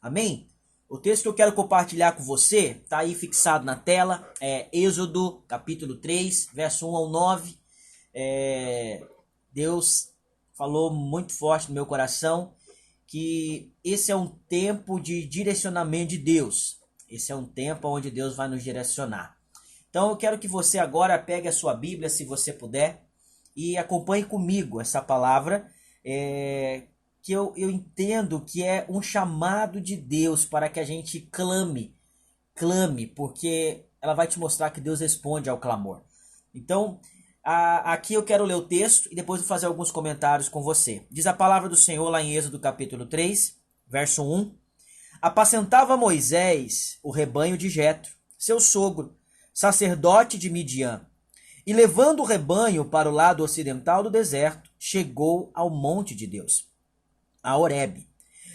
Amém? O texto que eu quero compartilhar com você está aí fixado na tela, é Êxodo capítulo 3, verso 1 ao 9. Deus falou muito forte no meu coração que esse é um tempo de direcionamento de Deus. Esse é um tempo onde Deus vai nos direcionar. Então eu quero que você agora pegue a sua Bíblia, se você puder, e acompanhe comigo essa palavra, que eu entendo que é um chamado de Deus para que a gente clame, porque ela vai te mostrar que Deus responde ao clamor. Então, aqui eu quero ler o texto e depois vou fazer alguns comentários com você. Diz a palavra do Senhor lá em Êxodo capítulo 3, verso 1. Apacentava Moisés o rebanho de Jetro, seu sogro, sacerdote de Midian, e levando o rebanho para o lado ocidental do deserto, chegou ao monte de Deus, a Horebe.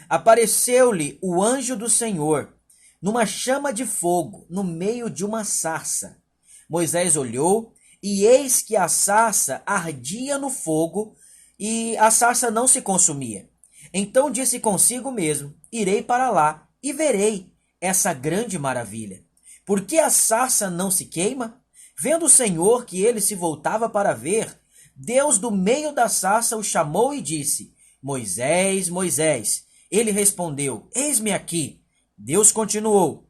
Apareceu-lhe o anjo do Senhor, numa chama de fogo, no meio de uma sarça. Moisés olhou, e eis que a sarça ardia no fogo, e a sarça não se consumia. Então disse consigo mesmo: irei para lá, e verei essa grande maravilha. Por que a sarça não se queima? Vendo o Senhor que ele se voltava para ver, Deus do meio da sarça o chamou e disse: Moisés, Moisés. Ele respondeu: eis-me aqui. Deus continuou: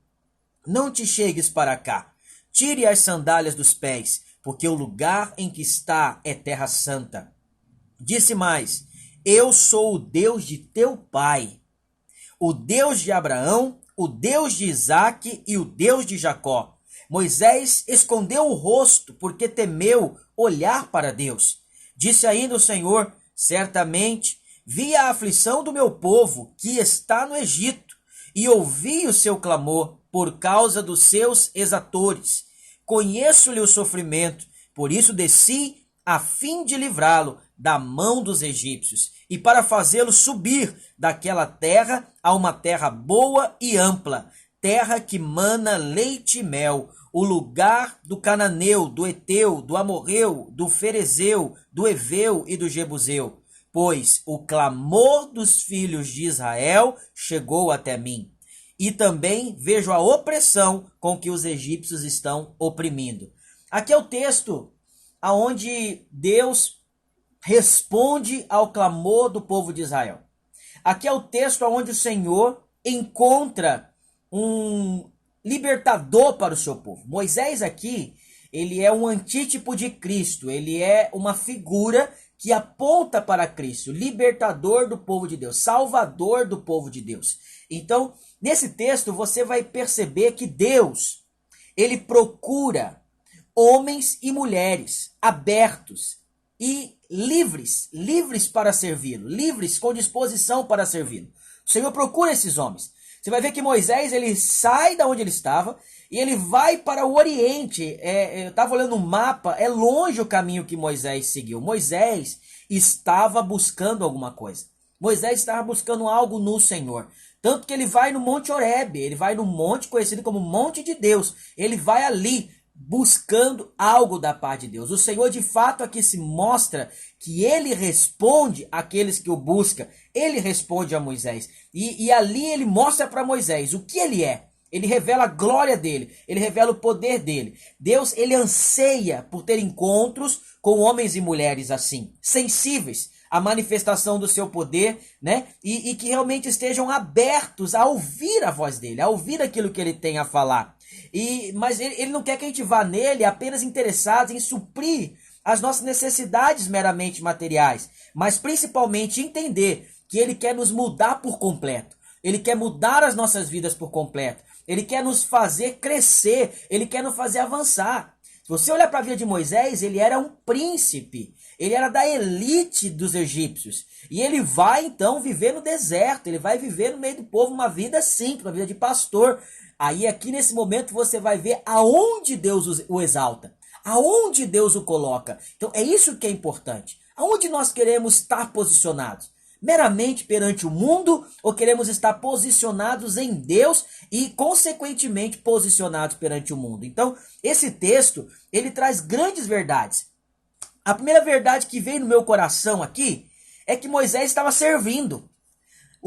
não te chegues para cá. Tire as sandálias dos pés, porque o lugar em que está é terra santa. Disse mais: eu sou o Deus de teu pai, o Deus de Abraão, o Deus de Isaque e o Deus de Jacó. Moisés escondeu o rosto, porque temeu olhar para Deus. Disse ainda o Senhor: certamente vi a aflição do meu povo que está no Egito, e ouvi o seu clamor por causa dos seus exatores. Conheço-lhe o sofrimento, por isso desci a fim de livrá-lo da mão dos egípcios, e para fazê-lo subir daquela terra a uma terra boa e ampla, terra que mana leite e mel, o lugar do cananeu, do eteu, do amorreu, do ferezeu, do eveu e do jebuseu. Pois o clamor dos filhos de Israel chegou até mim. E também vejo a opressão com que os egípcios estão oprimindo. Aqui é o texto onde Deus responde ao clamor do povo de Israel. Aqui é o texto onde o Senhor encontra um libertador para o seu povo. Moisés aqui, ele é um antítipo de Cristo, ele é uma figura que aponta para Cristo, libertador do povo de Deus, salvador do povo de Deus. Então, nesse texto você vai perceber que Deus, ele procura homens e mulheres abertos e livres para servi-lo, livres com disposição para servi-lo. O Senhor procura esses homens. Você vai ver que Moisés, ele sai da onde ele estava e ele vai para o Oriente. Eu estava olhando o mapa, é longe o caminho que Moisés seguiu. Moisés estava buscando alguma coisa. Moisés estava buscando algo no Senhor. Tanto que ele vai no Monte Horebe, ele vai no monte conhecido como Monte de Deus. Ele vai ali buscando algo da parte de Deus. O Senhor de fato aqui se mostra que ele responde àqueles que o buscam. Ele responde a Moisés. E ali ele mostra para Moisés o que ele é. Ele revela a glória dele. Ele revela o poder dele. Deus, ele anseia por ter encontros com homens e mulheres assim, sensíveis à manifestação do seu poder, né? E que realmente estejam abertos a ouvir a voz dele, a ouvir aquilo que ele tem a falar. Mas ele não quer que a gente vá nele apenas interessados em suprir as nossas necessidades meramente materiais, mas principalmente entender que ele quer nos mudar por completo. Ele quer mudar as nossas vidas por completo. Ele quer nos fazer crescer, ele quer nos fazer avançar. Se você olhar para a vida de Moisés, ele era um príncipe, ele era da elite dos egípcios. E ele vai então viver no deserto, ele vai viver no meio do povo uma vida simples, uma vida de pastor. Aí aqui nesse momento você vai ver aonde Deus o exalta, aonde Deus o coloca. Então é isso que é importante. Aonde nós queremos estar posicionados? Meramente perante o mundo ou queremos estar posicionados em Deus e consequentemente posicionados perante o mundo? Então esse texto ele traz grandes verdades. A primeira verdade que veio no meu coração aqui é que Moisés estava servindo.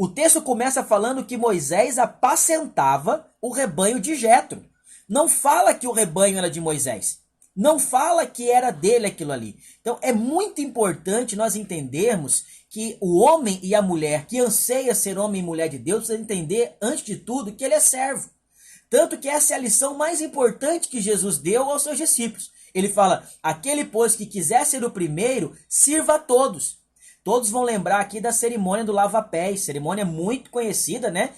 O texto começa falando que Moisés apacentava o rebanho de Jetro. Não fala que o rebanho era de Moisés. Não fala que era dele aquilo ali. Então é muito importante nós entendermos que o homem e a mulher que anseia ser homem e mulher de Deus precisa entender, antes de tudo, que ele é servo. Tanto que essa é a lição mais importante que Jesus deu aos seus discípulos. Ele fala, aquele pois que quiser ser o primeiro, sirva a todos. Todos vão lembrar aqui da cerimônia do lava-pés, cerimônia muito conhecida, né?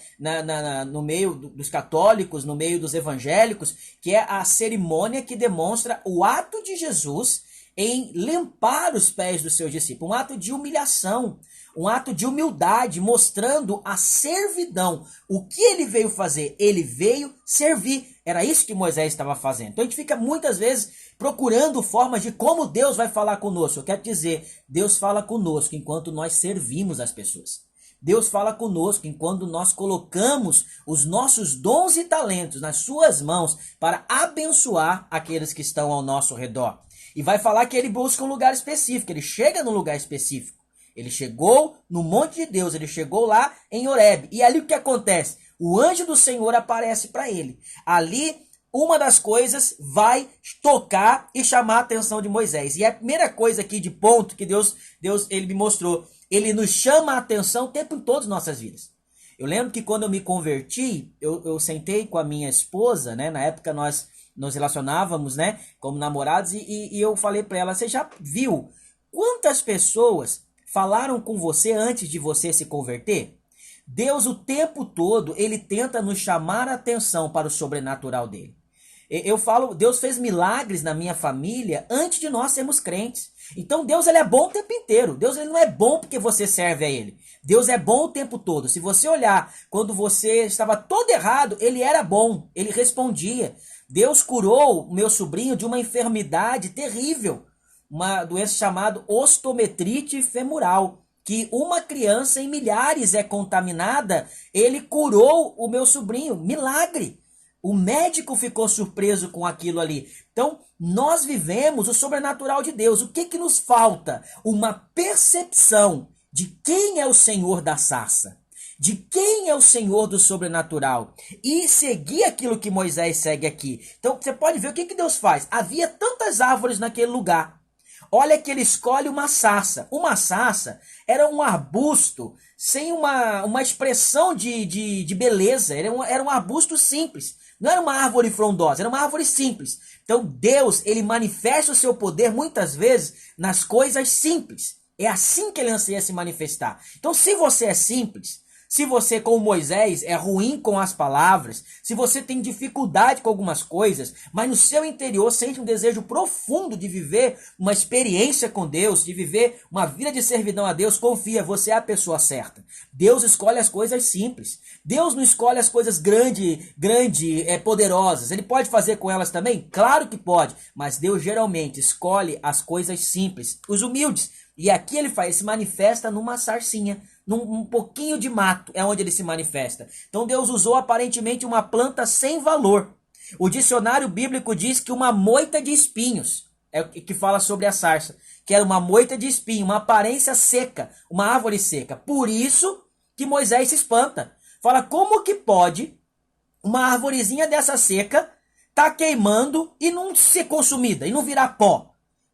No meio dos católicos, no meio dos evangélicos, que é a cerimônia que demonstra o ato de Jesus em limpar os pés dos seus discípulos. Um ato de humilhação, um ato de humildade, mostrando a servidão. O que ele veio fazer? Ele veio servir. Era isso que Moisés estava fazendo. Então a gente fica muitas vezes procurando formas de como Deus vai falar conosco. Eu quero dizer, Deus fala conosco enquanto nós servimos as pessoas. Deus fala conosco enquanto nós colocamos os nossos dons e talentos nas suas mãos para abençoar aqueles que estão ao nosso redor. E vai falar que ele busca um lugar específico, ele chega num lugar específico. Ele chegou no monte de Deus, ele chegou lá em Horebe. E ali o que acontece? O anjo do Senhor aparece para ele. Ali, uma das coisas vai tocar e chamar a atenção de Moisés. E a primeira coisa aqui de ponto que Deus ele me mostrou, ele nos chama a atenção o tempo em todas as nossas vidas. Eu lembro que quando eu me converti, eu sentei com a minha esposa, né? Na época nós nos relacionávamos, né? Como namorados, e eu falei para ela, você já viu quantas pessoas falaram com você antes de você se converter? Deus o tempo todo, ele tenta nos chamar a atenção para o sobrenatural dele. Eu falo, Deus fez milagres na minha família antes de nós sermos crentes. Então Deus ele é bom o tempo inteiro. Deus ele não é bom porque você serve a ele. Deus é bom o tempo todo. Se você olhar, quando você estava todo errado, ele era bom, ele respondia. Deus curou o meu sobrinho de uma enfermidade terrível, uma doença chamada osteometrite femoral, que uma criança em milhares é contaminada. Ele curou o meu sobrinho, milagre. O médico ficou surpreso com aquilo ali. Então, nós vivemos o sobrenatural de Deus. O que nos falta? Uma percepção de quem é o Senhor da sarça, de quem é o Senhor do sobrenatural, e seguir aquilo que Moisés segue aqui. Então, você pode ver o que Deus faz. Havia tantas árvores naquele lugar. Olha que ele escolhe uma sarça. Uma sarça era um arbusto sem uma expressão de beleza. Era um arbusto simples. Não era uma árvore frondosa, era uma árvore simples. Então Deus, ele manifesta o seu poder muitas vezes nas coisas simples. É assim que ele anseia se manifestar. Então se você é simples, se você, como Moisés, é ruim com as palavras, se você tem dificuldade com algumas coisas, mas no seu interior sente um desejo profundo de viver uma experiência com Deus, de viver uma vida de servidão a Deus, confia, você é a pessoa certa. Deus escolhe as coisas simples. Deus não escolhe as coisas poderosas. Ele pode fazer com elas também? Claro que pode, mas Deus geralmente escolhe as coisas simples, os humildes. E aqui ele se manifesta numa sarcinha, num pouquinho de mato, é onde ele se manifesta. Então Deus usou aparentemente uma planta sem valor. O dicionário bíblico diz que uma moita de espinhos, é o que fala sobre a sarça, que era uma moita de espinho, uma aparência seca, uma árvore seca. Por isso que Moisés se espanta. Fala, como que pode uma arvorezinha dessa seca tá queimando e não ser consumida, e não virar pó?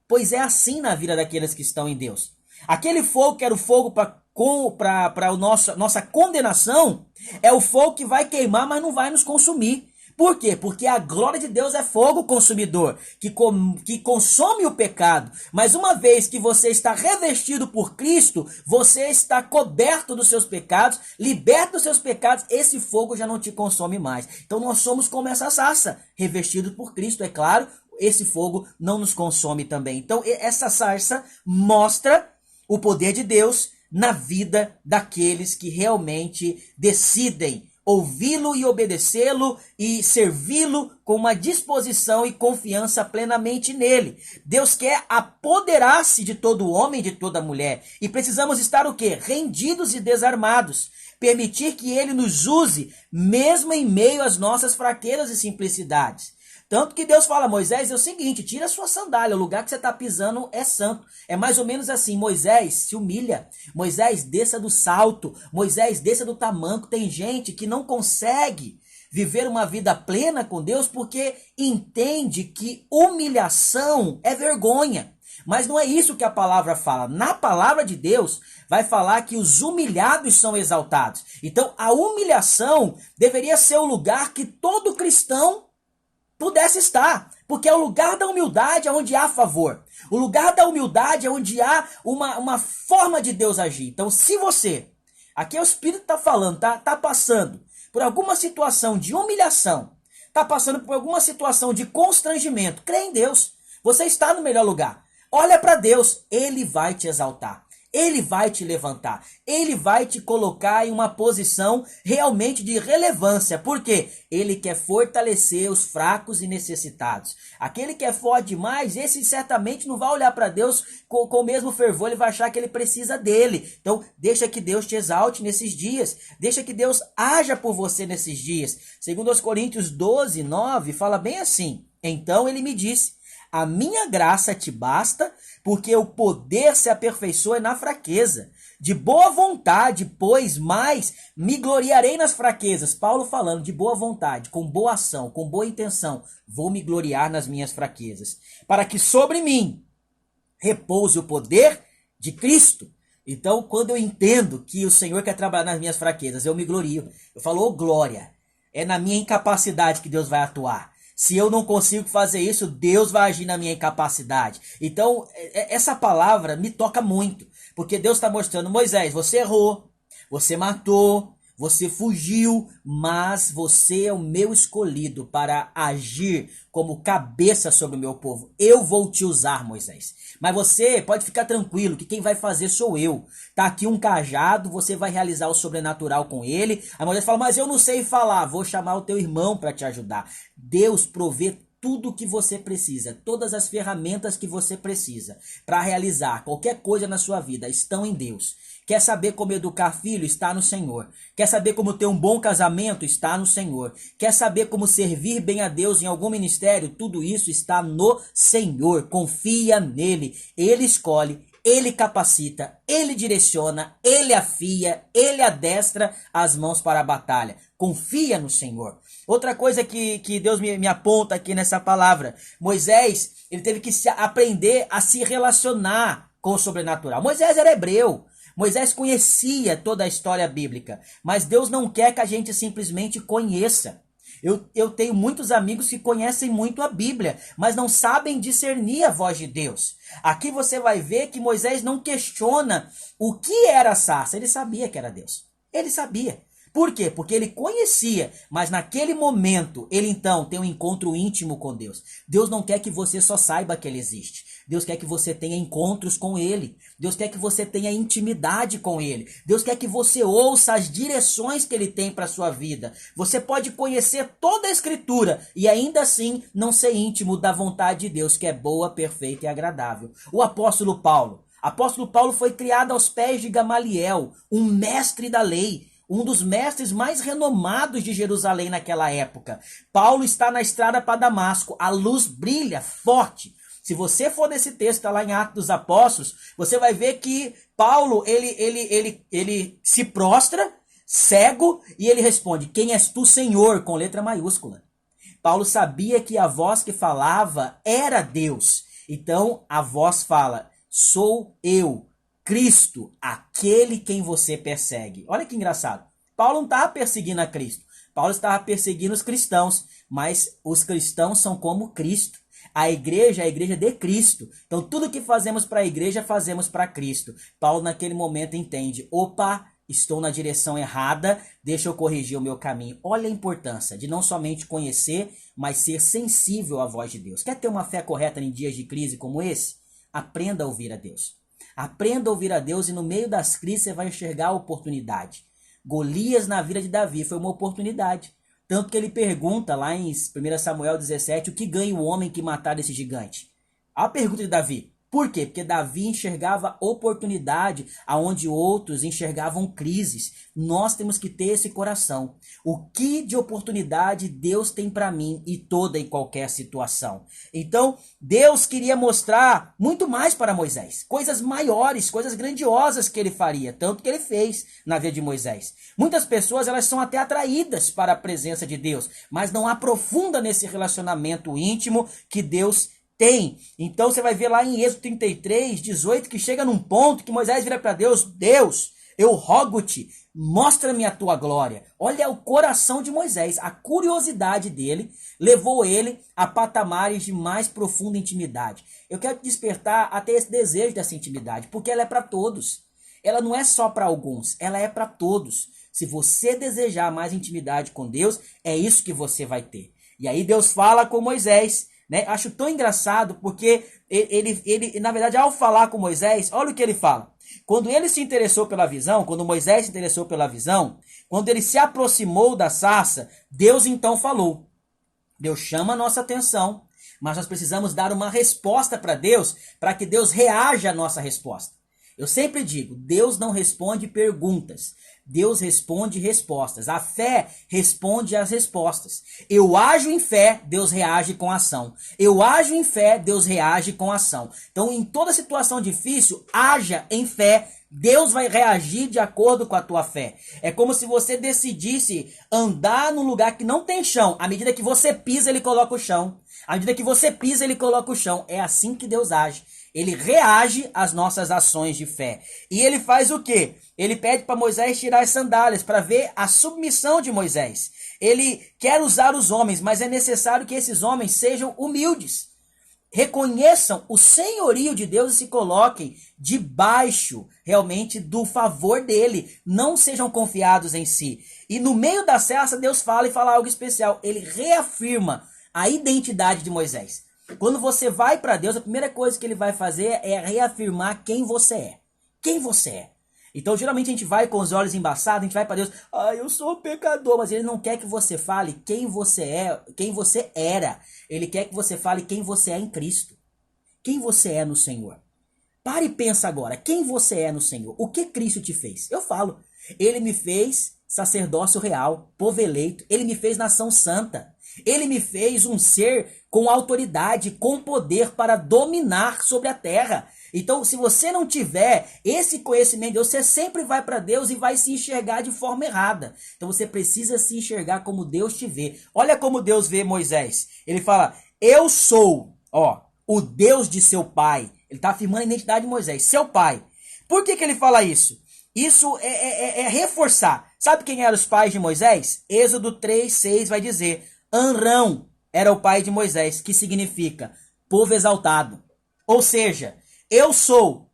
Pois é assim na vida daqueles que estão em Deus. Aquele fogo que era o fogo para a nossa condenação, é o fogo que vai queimar, mas não vai nos consumir. Por quê? Porque a glória de Deus é fogo consumidor, que consome o pecado. Mas uma vez que você está revestido por Cristo, você está coberto dos seus pecados, liberto dos seus pecados, esse fogo já não te consome mais. Então nós somos como essa sarça, revestidos por Cristo, é claro, esse fogo não nos consome também. Então essa sarça mostra o poder de Deus na vida daqueles que realmente decidem ouvi-lo e obedecê-lo e servi-lo com uma disposição e confiança plenamente nele. Deus quer apoderar-se de todo homem e de toda mulher. E precisamos estar o quê? Rendidos e desarmados. Permitir que ele nos use, mesmo em meio às nossas fraquezas e simplicidades. Tanto que Deus fala, Moisés, é o seguinte, tira a sua sandália, o lugar que você está pisando é santo. É mais ou menos assim, Moisés, se humilha. Moisés, desça do salto. Moisés, desça do tamanco. Tem gente que não consegue viver uma vida plena com Deus porque entende que humilhação é vergonha. Mas não é isso que a palavra fala. Na palavra de Deus, vai falar que os humilhados são exaltados. Então, a humilhação deveria ser o lugar que todo cristão pudesse estar. Porque é o lugar da humildade onde há favor. O lugar da humildade é onde há uma forma de Deus agir. Então, se você, aqui é o Espírito está falando, tá passando por alguma situação de humilhação, está passando por alguma situação de constrangimento, crê em Deus. Você está no melhor lugar. Olha para Deus, Ele vai te exaltar, Ele vai te levantar, Ele vai te colocar em uma posição realmente de relevância, porque Ele quer fortalecer os fracos e necessitados. Aquele que é forte demais, esse certamente não vai olhar para Deus com o mesmo fervor, ele vai achar que ele precisa dele. Então, deixa que Deus te exalte nesses dias, deixa que Deus haja por você nesses dias. Segundo aos Coríntios 12, 9, fala bem assim, então ele me disse, a minha graça te basta, porque o poder se aperfeiçoa na fraqueza. De boa vontade, pois, mais me gloriarei nas fraquezas. Paulo falando de boa vontade, com boa ação, com boa intenção. Vou me gloriar nas minhas fraquezas. Para que sobre mim repouse o poder de Cristo. Então, quando eu entendo que o Senhor quer trabalhar nas minhas fraquezas, eu me glorio. Eu falo, ô glória, é na minha incapacidade que Deus vai atuar. Se eu não consigo fazer isso, Deus vai agir na minha incapacidade. Então, essa palavra me toca muito. Porque Deus está mostrando, Moisés, você errou, você matou, você fugiu, mas você é o meu escolhido para agir como cabeça sobre o meu povo. Eu vou te usar, Moisés. Mas você pode ficar tranquilo que quem vai fazer sou eu. Tá aqui um cajado, você vai realizar o sobrenatural com ele. Aí Moisés fala, mas eu não sei falar, vou chamar o teu irmão para te ajudar. Deus provê tudo o que você precisa, todas as ferramentas que você precisa para realizar qualquer coisa na sua vida estão em Deus. Quer saber como educar filho? Está no Senhor. Quer saber como ter um bom casamento? Está no Senhor. Quer saber como servir bem a Deus em algum ministério? Tudo isso está no Senhor. Confia nele. Ele escolhe, ele capacita, ele direciona, ele afia, ele adestra as mãos para a batalha. Confia no Senhor. Outra coisa que Deus me aponta aqui nessa palavra. Moisés, ele teve que aprender a se relacionar com o sobrenatural. Moisés era hebreu. Moisés conhecia toda a história bíblica, mas Deus não quer que a gente simplesmente conheça. Eu tenho muitos amigos que conhecem muito a Bíblia, mas não sabem discernir a voz de Deus. Aqui você vai ver que Moisés não questiona o que era a sarça, ele sabia que era Deus. Ele sabia. Por quê? Porque ele conhecia, mas naquele momento, ele então tem um encontro íntimo com Deus. Deus não quer que você só saiba que ele existe. Deus quer que você tenha encontros com ele. Deus quer que você tenha intimidade com ele. Deus quer que você ouça as direções que ele tem para a sua vida. Você pode conhecer toda a escritura e ainda assim não ser íntimo da vontade de Deus, que é boa, perfeita e agradável. O apóstolo Paulo foi criado aos pés de Gamaliel, um mestre da lei. Um dos mestres mais renomados de Jerusalém naquela época. Paulo está na estrada para Damasco. A luz brilha forte. Se você for nesse texto, está lá em Atos dos Apóstolos, você vai ver que Paulo, ele se prostra, cego, e ele responde, quem és tu, Senhor? Com letra maiúscula. Paulo sabia que a voz que falava era Deus. Então, a voz fala, sou eu, Cristo, aquele quem você persegue. Olha que engraçado. Paulo não estava perseguindo a Cristo. Paulo estava perseguindo os cristãos. Mas os cristãos são como Cristo. A igreja é a igreja de Cristo. Então tudo que fazemos para a igreja, fazemos para Cristo. Paulo naquele momento entende. Opa, estou na direção errada. Deixa eu corrigir o meu caminho. Olha a importância de não somente conhecer, mas ser sensível à voz de Deus. Quer ter uma fé correta em dias de crise como esse? Aprenda a ouvir a Deus. Aprenda a ouvir a Deus e no meio das crises você vai enxergar a oportunidade. Golias na vida de Davi foi uma oportunidade. Tanto que ele pergunta lá em 1 Samuel 17, o que ganha o homem que matar esse gigante? A pergunta de Davi. Por quê? Porque Davi enxergava oportunidade aonde outros enxergavam crises. Nós temos que ter esse coração. O que de oportunidade Deus tem para mim em toda e qualquer situação? Então, Deus queria mostrar muito mais para Moisés. Coisas maiores, coisas grandiosas que ele faria. Tanto que ele fez na vida de Moisés. Muitas pessoas, elas são até atraídas para a presença de Deus, mas não aprofundam nesse relacionamento íntimo que Deus tem. Então você vai ver lá em Êxodo 33, 18, que chega num ponto que Moisés vira para Deus: Deus, eu rogo-te, mostra-me a tua glória. Olha o coração de Moisés, a curiosidade dele levou ele a patamares de mais profunda intimidade. Eu quero te despertar até esse desejo dessa intimidade, porque ela é para todos. Ela não é só para alguns, ela é para todos. Se você desejar mais intimidade com Deus, é isso que você vai ter. E aí Deus fala com Moisés, né? Acho tão engraçado porque ele, na verdade, ao falar com Moisés, olha o que ele fala. Quando ele se interessou pela visão, quando Moisés se interessou pela visão, quando ele se aproximou da sarça, Deus então falou. Deus chama a nossa atenção, mas nós precisamos dar uma resposta para Deus, para que Deus reaja à nossa resposta. Eu sempre digo, Deus não responde perguntas, Deus responde respostas. A fé responde às respostas. Eu ajo em fé, Deus reage com ação. Eu ajo em fé, Deus reage com ação. Então, em toda situação difícil, haja em fé, Deus vai reagir de acordo com a tua fé. É como se você decidisse andar num lugar que não tem chão. À medida que você pisa, ele coloca o chão. À medida que você pisa, ele coloca o chão. É assim que Deus age. Ele reage às nossas ações de fé. E ele faz o quê? Ele pede para Moisés tirar as sandálias para ver a submissão de Moisés. Ele quer usar os homens, mas é necessário que esses homens sejam humildes. Reconheçam o senhorio de Deus e se coloquem debaixo realmente do favor dele. Não sejam confiados em si. E no meio da sarça, Deus fala e fala algo especial. Ele reafirma a identidade de Moisés. Quando você vai para Deus, a primeira coisa que ele vai fazer é reafirmar quem você é. Quem você é. Então, geralmente a gente vai com os olhos embaçados, a gente vai para Deus, eu sou pecador, mas ele não quer que você fale quem você é, quem você era. Ele quer que você fale quem você é em Cristo. Quem você é no Senhor. Pare e pensa agora, quem você é no Senhor. O que Cristo te fez? Eu falo, ele me fez sacerdócio real, povo eleito, ele me fez nação santa. Ele me fez um ser com autoridade, com poder para dominar sobre a terra. Então, se você não tiver esse conhecimento de Deus, você sempre vai para Deus e vai se enxergar de forma errada. Então, você precisa se enxergar como Deus te vê. Olha como Deus vê Moisés. Ele fala, eu sou, o Deus de seu pai. Ele está afirmando a identidade de Moisés, seu pai. Por que ele fala isso? Isso é reforçar. Sabe quem eram os pais de Moisés? Êxodo 3:6 vai dizer, Amrão era o pai de Moisés, que significa povo exaltado. Ou seja, eu sou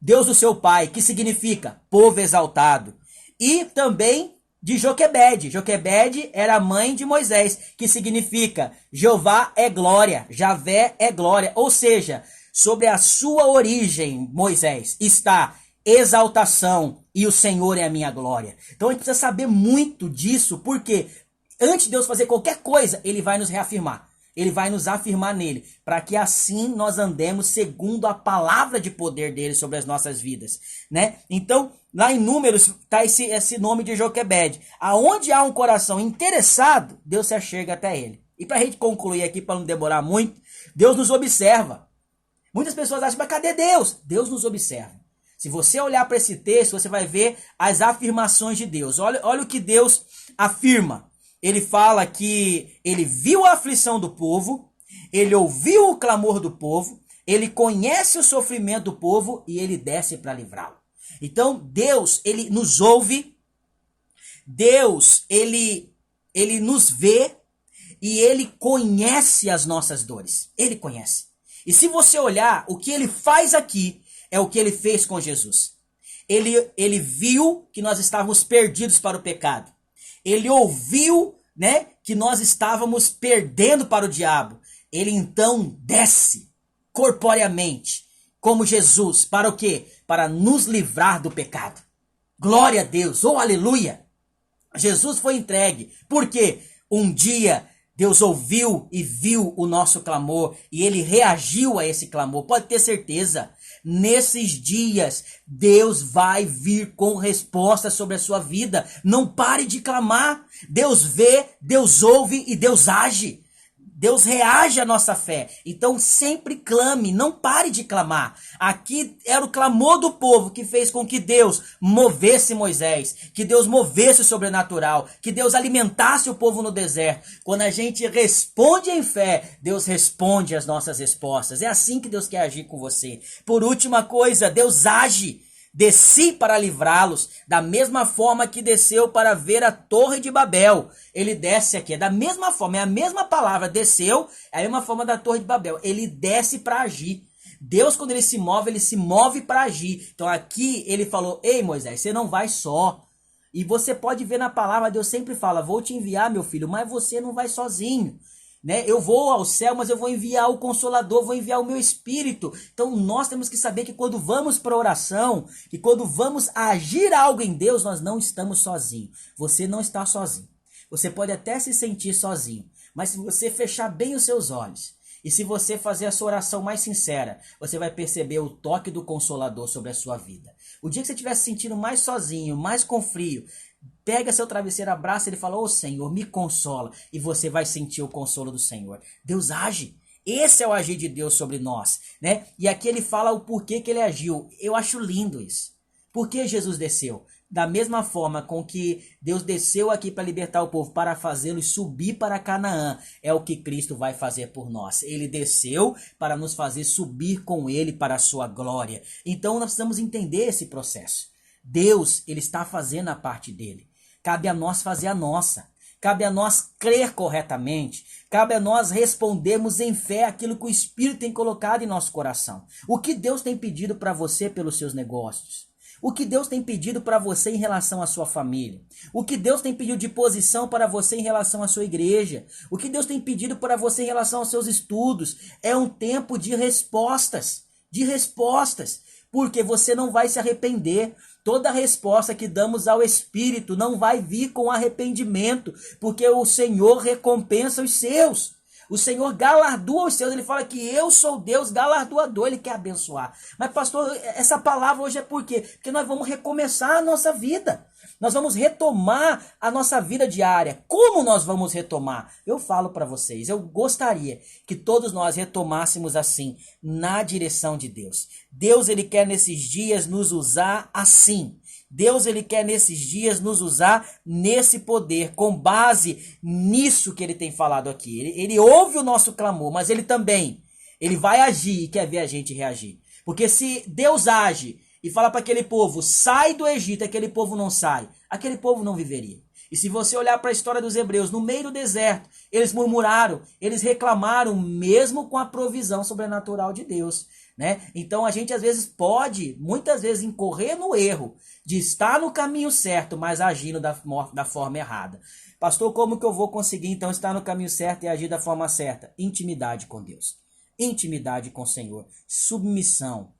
Deus do seu pai, que significa povo exaltado. E também de Joquebede. Joquebede era a mãe de Moisés, que significa Jeová é glória, Javé é glória. Ou seja, sobre a sua origem, Moisés, está exaltação e o Senhor é a minha glória. Então a gente precisa saber muito disso, porque antes de Deus fazer qualquer coisa, ele vai nos reafirmar. Ele vai nos afirmar nele, para que assim nós andemos segundo a palavra de poder dele sobre as nossas vidas, né? Então, lá em Números está esse nome de Joquebede. Aonde há um coração interessado, Deus se achega até ele. E para a gente concluir aqui, para não demorar muito, Deus nos observa. Muitas pessoas acham, mas cadê Deus? Deus nos observa. Se você olhar para esse texto, você vai ver as afirmações de Deus. Olha o que Deus afirma. Ele fala que ele viu a aflição do povo, ele ouviu o clamor do povo, ele conhece o sofrimento do povo e ele desce para livrá-lo. Então, Deus, ele nos ouve, Deus, ele nos vê e ele conhece as nossas dores. Ele conhece. E se você olhar, o que ele faz aqui é o que ele fez com Jesus. Ele viu que nós estávamos perdidos para o pecado. Ele ouviu, né, que nós estávamos perdendo para o diabo. Ele então desce corporeamente, como Jesus, para o quê? Para nos livrar do pecado. Glória a Deus, aleluia! Jesus foi entregue, porque um dia Deus ouviu e viu o nosso clamor e ele reagiu a esse clamor. Pode ter certeza, nesses dias Deus vai vir com resposta sobre a sua vida. Não pare de clamar. Deus vê, Deus ouve e Deus age. Deus reage à nossa fé. Então sempre clame, não pare de clamar. Aqui era o clamor do povo que fez com que Deus movesse Moisés, que Deus movesse o sobrenatural, que Deus alimentasse o povo no deserto. Quando a gente responde em fé, Deus responde às nossas respostas. É assim que Deus quer agir com você. Por última coisa, Deus age. Desci para livrá-los, da mesma forma que desceu para ver a torre de Babel. Ele desce aqui, é da mesma forma, é a mesma palavra, desceu, é a mesma forma da torre de Babel. Ele desce para agir. Deus, quando ele se move para agir. Então aqui ele falou, ei Moisés, você não vai só. E você pode ver na palavra, Deus sempre fala, vou te enviar meu filho, mas você não vai sozinho. Né? Eu vou ao céu, mas eu vou enviar o Consolador, vou enviar o meu Espírito. Então nós temos que saber que quando vamos para a oração, que quando vamos agir algo em Deus, nós não estamos sozinhos. Você não está sozinho. Você pode até se sentir sozinho, mas se você fechar bem os seus olhos e se você fazer a sua oração mais sincera, você vai perceber o toque do Consolador sobre a sua vida. O dia que você estiver se sentindo mais sozinho, mais com frio, pega seu travesseiro, abraça ele e fala, ô Senhor, me consola. E você vai sentir o consolo do Senhor. Deus age. Esse é o agir de Deus sobre nós, né? E aqui ele fala o porquê que ele agiu. Eu acho lindo isso. Por que Jesus desceu? Da mesma forma com que Deus desceu aqui para libertar o povo, para fazê-los subir para Canaã, é o que Cristo vai fazer por nós. Ele desceu para nos fazer subir com ele para a sua glória. Então nós precisamos entender esse processo. Deus, ele está fazendo a parte dele. Cabe a nós fazer a nossa. Cabe a nós crer corretamente. Cabe a nós respondermos em fé aquilo que o Espírito tem colocado em nosso coração. O que Deus tem pedido para você pelos seus negócios? O que Deus tem pedido para você em relação à sua família? O que Deus tem pedido de posição para você em relação à sua igreja? O que Deus tem pedido para você em relação aos seus estudos? É um tempo de respostas. De respostas. Porque você não vai se arrepender. Toda resposta que damos ao Espírito não vai vir com arrependimento, porque o Senhor recompensa os seus. O Senhor galardoa os seus. Ele fala que eu sou Deus galardoador. Ele quer abençoar. Mas pastor, essa palavra hoje é por quê? Porque nós vamos recomeçar a nossa vida. Nós vamos retomar a nossa vida diária. Como nós vamos retomar? Eu falo para vocês, eu gostaria que todos nós retomássemos assim, na direção de Deus. Deus, ele quer nesses dias nos usar assim. Deus, ele quer nesses dias nos usar nesse poder, com base nisso que ele tem falado aqui. Ele ouve o nosso clamor, mas ele vai agir e quer ver a gente reagir. Porque se Deus age e fala para aquele povo, sai do Egito, aquele povo não sai, aquele povo não viveria. E se você olhar para a história dos hebreus, no meio do deserto, eles murmuraram, eles reclamaram, mesmo com a provisão sobrenatural de Deus. Né? Então a gente às vezes pode, muitas vezes, incorrer no erro de estar no caminho certo, mas agindo da forma errada. Pastor, como que eu vou conseguir então estar no caminho certo e agir da forma certa? Intimidade com Deus, intimidade com o Senhor, submissão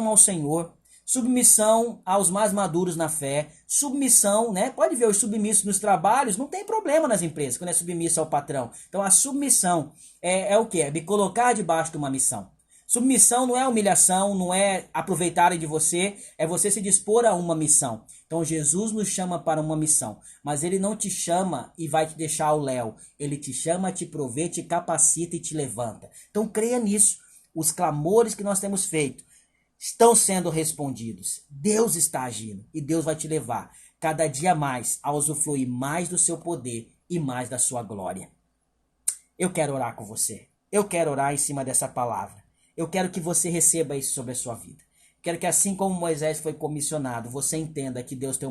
ao Senhor, submissão aos mais maduros na fé, submissão, né? Pode ver os submissos nos trabalhos, não tem problema nas empresas quando é submisso ao patrão. Então a submissão é o que? É me colocar debaixo de uma missão. Submissão não é humilhação, não é aproveitarem de você, é você se dispor a uma missão. Então Jesus nos chama para uma missão, mas ele não te chama e vai te deixar ao léu. Ele te chama, te provê, te capacita e te levanta. Então creia nisso. Os clamores que nós temos feito estão sendo respondidos. Deus está agindo e Deus vai te levar cada dia mais a usufruir mais do seu poder e mais da sua glória. Eu quero orar com você. Eu quero orar em cima dessa palavra. Eu quero que você receba isso sobre a sua vida. Quero que assim como Moisés foi comissionado, você entenda que Deus tem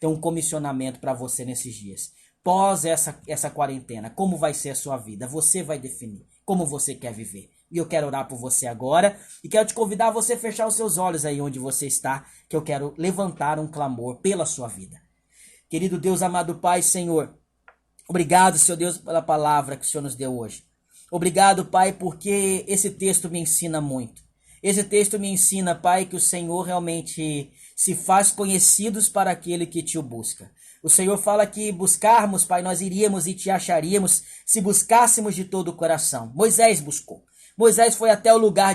um comissionamento para você nesses dias. Pós essa quarentena, como vai ser a sua vida? Você vai definir como você quer viver. E eu quero orar por você agora e quero te convidar a você fechar os seus olhos aí onde você está, que eu quero levantar um clamor pela sua vida. Querido Deus, amado Pai, Senhor, obrigado, Senhor Deus, pela palavra que o Senhor nos deu hoje. Obrigado, Pai, porque esse texto me ensina muito. Esse texto me ensina, Pai, que o Senhor realmente se faz conhecidos para aquele que te busca. O Senhor fala que buscarmos, Pai, nós iríamos e te acharíamos se buscássemos de todo o coração. Moisés buscou. Moisés foi até o lugar de